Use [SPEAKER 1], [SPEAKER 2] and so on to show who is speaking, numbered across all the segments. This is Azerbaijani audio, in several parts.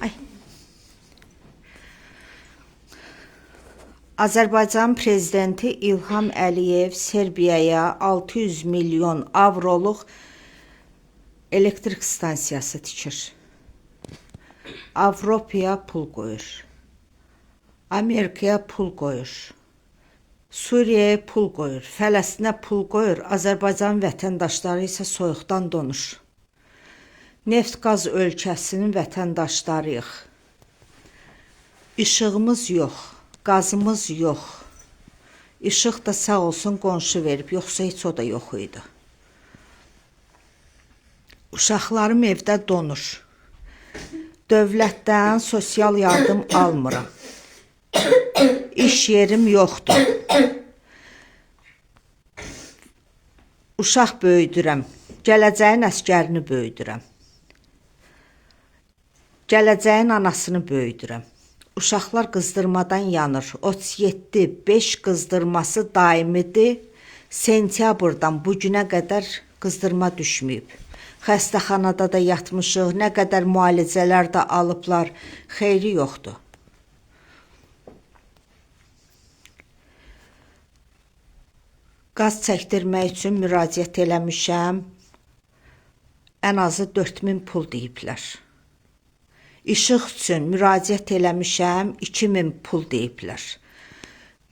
[SPEAKER 1] Ay. Azərbaycan prezidenti İlham Əliyev Serbiyaya 600 milyon avroluq elektrik stansiyası tikir. Avropaya pul qoyur. Amerikaya pul qoyur. Suriyaya pul qoyur. Fələstinə pul qoyur. Azərbaycan vətəndaşları isə soyuqdan donur. Neft qaz ölkəsinin vətəndaşlarıyıq. İşığımız yox, qazımız yox. İşıq da sağ olsun qonşu verib, yoxsa heç o da yox idi. Uşaqlarım evdə donur. Dövlətdən sosial yardım almıram. İş yerim yoxdur. Uşaq böyüdürəm. Gələcəyin əskərini böyüdürəm. Gələcəyin anasını böyüdürəm. Uşaqlar qızdırmadan yanır. 37, 5 qızdırması daimidir. Sentyabrdan bu günə qədər qızdırma düşməyib. Xəstəxanada da yatmışıq. Nə qədər müalicələr də alıblar. Xeyri yoxdur. Qaz çəkdirmək üçün müraciət eləmişəm. Ən azı 4000 pul deyiblər. İşıq üçün müraciət eləmişəm, 2000 pul deyiblər.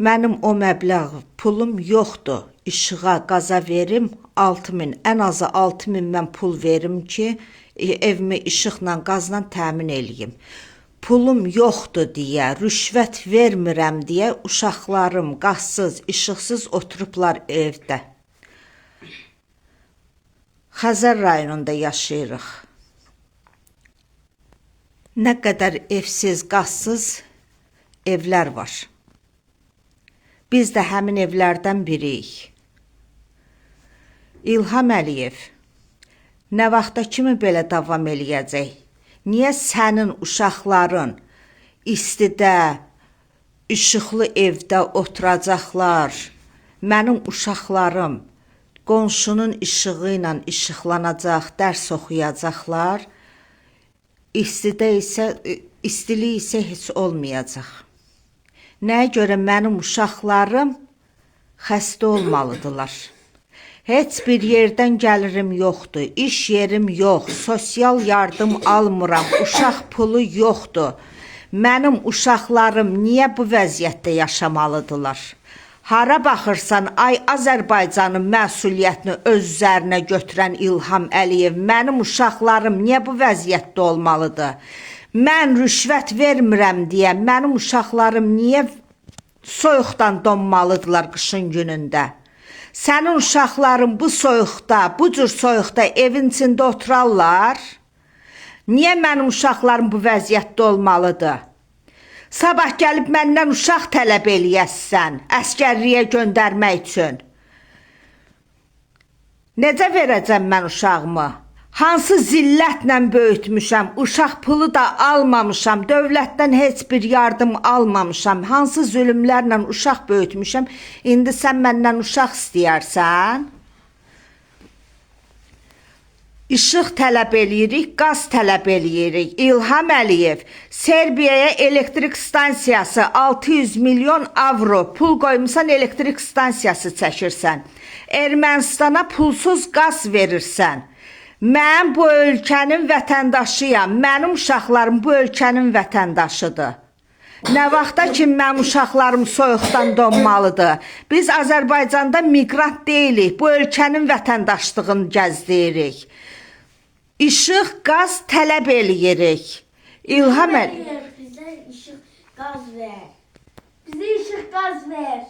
[SPEAKER 1] Mənim o məbləğ pulum yoxdur. İşığa, qaza verim 6000, ən azı 6000 mən pul verim ki, evimi işıqla, qazla təmin eləyim. Pulum yoxdur deyə, rüşvət vermirəm deyə uşaqlarım qazsız, işıqsız oturublar evdə. Xəzər rayonunda yaşayırıq. Nə qədər evsiz, qazsız evlər var. Biz də həmin evlərdən biriyik. İlham Əliyev, nə vaxta kimi belə davam eləyəcək? Niyə sənin uşaqların istidə, işıqlı evdə oturacaqlar? Mənim uşaqlarım qonşunun işığı ilə işıqlanacaq, dərs oxuyacaqlar. İstilik isə heç olmayacaq. Nəyə görə mənim uşaqlarım xəstə olmalıdırlar? Heç bir yerdən gəlirim yoxdur, iş yerim yox, sosial yardım almıram, uşaq pulu yoxdur. Mənim uşaqlarım niyə bu vəziyyətdə yaşamalıdırlar? Hara baxırsan, ay Azərbaycanın məsuliyyətini öz üzərinə götürən İlham Əliyev, mənim uşaqlarım niyə bu vəziyyətdə olmalıdır? Mən rüşvət vermirəm deyə, mənim uşaqlarım niyə soyuqdan donmalıdırlar qışın günündə? Sənin uşaqların bu soyuqda, bu cür soyuqda evin içində oturarlar? Niyə mənim uşaqlarım bu vəziyyətdə olmalıdır? Sabah gəlib məndən uşaq tələb eləyəsən, əskərliyə göndərmək üçün. Necə verəcəm mən uşağımı? Hansı zillətlə böyütmüşəm, uşaq pulu da almamışam, dövlətdən heç bir yardım almamışam, hansı zülümlərlə uşaq böyütmüşəm, indi sən məndən uşaq istəyərsən? İşıq tələb eləyirik, qaz tələb eləyirik. İlham Əliyev, Serbiyaya elektrik stansiyası 600 milyon avro pul qoymusan, elektrik stansiyası çəkirsən. Ermənistana pulsuz qaz verirsən. Mən bu ölkənin vətəndaşıyam. Mənim uşaqlarım bu ölkənin vətəndaşıdır. Nə vaxta ki, mənim uşaqlarım soyuqdan donmalıdır. Biz Azərbaycanda miqrant deyilik. Bu ölkənin vətəndaşlığını gəzdiyirik. İşıq, qaz tələb eləyirik. İlham Əliyev.
[SPEAKER 2] Bizə işıq, qaz ver. Bizə işıq, qaz ver.